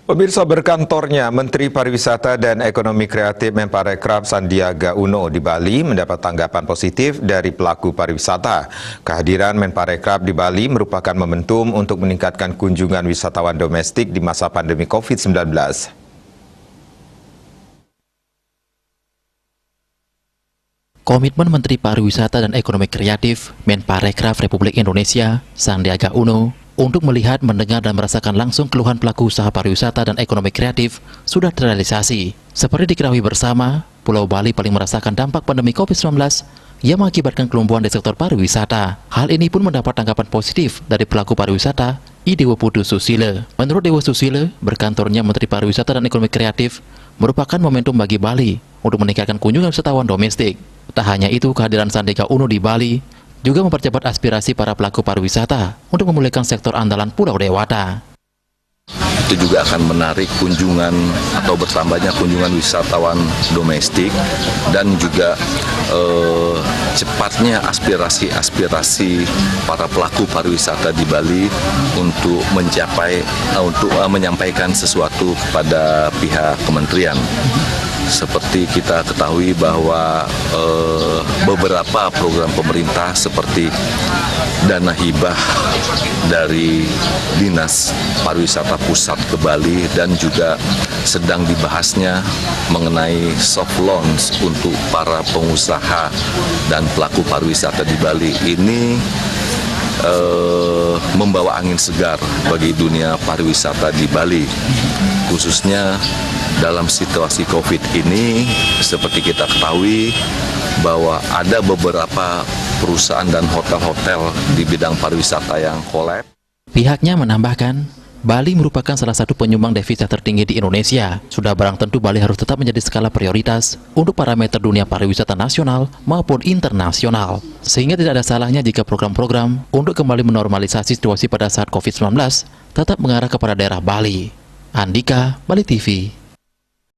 Pemirsa, berkantornya Menteri Pariwisata dan Ekonomi Kreatif Menparekraf Sandiaga Uno di Bali mendapat tanggapan positif dari pelaku pariwisata. Kehadiran Menparekraf di Bali merupakan momentum untuk meningkatkan kunjungan wisatawan domestik di masa pandemi COVID-19. Komitmen Menteri Pariwisata dan Ekonomi Kreatif Menparekraf Republik Indonesia Sandiaga Uno untuk melihat, mendengar, dan merasakan langsung keluhan pelaku usaha pariwisata dan ekonomi kreatif sudah terrealisasi. Seperti diketahui bersama, Pulau Bali paling merasakan dampak pandemi COVID-19 yang mengakibatkan kelumpuhan di sektor pariwisata. Hal ini pun mendapat tanggapan positif dari pelaku pariwisata, I Dewa Putu Susile. Menurut Dewa Susile, berkantornya Menteri Pariwisata dan Ekonomi Kreatif merupakan momentum bagi Bali untuk meningkatkan kunjungan wisatawan domestik. Tak hanya itu, kehadiran Sandiaga Uno di Bali juga mempercepat aspirasi para pelaku pariwisata untuk memulihkan sektor andalan Pulau Dewata. Itu juga akan menarik kunjungan atau bertambahnya kunjungan wisatawan domestik dan juga cepatnya aspirasi para pelaku pariwisata di Bali untuk menyampaikan sesuatu kepada pihak kementerian. Seperti kita ketahui bahwa beberapa program pemerintah seperti dana hibah dari Dinas Pariwisata Pusat ke Bali dan juga sedang dibahasnya mengenai soft launch untuk para pengusaha dan pelaku pariwisata di Bali ini membawa angin segar bagi dunia pariwisata di Bali, khususnya dalam situasi COVID ini. Seperti kita ketahui bahwa ada beberapa perusahaan dan hotel-hotel di bidang pariwisata yang kolab. Pihaknya menambahkan, Bali merupakan salah satu penyumbang devisa tertinggi di Indonesia. Sudah barang tentu Bali harus tetap menjadi skala prioritas untuk parameter dunia pariwisata nasional maupun internasional. Sehingga tidak ada salahnya jika program-program untuk kembali menormalisasi situasi pada saat COVID-19 tetap mengarah kepada daerah Bali. Andika, Bali TV.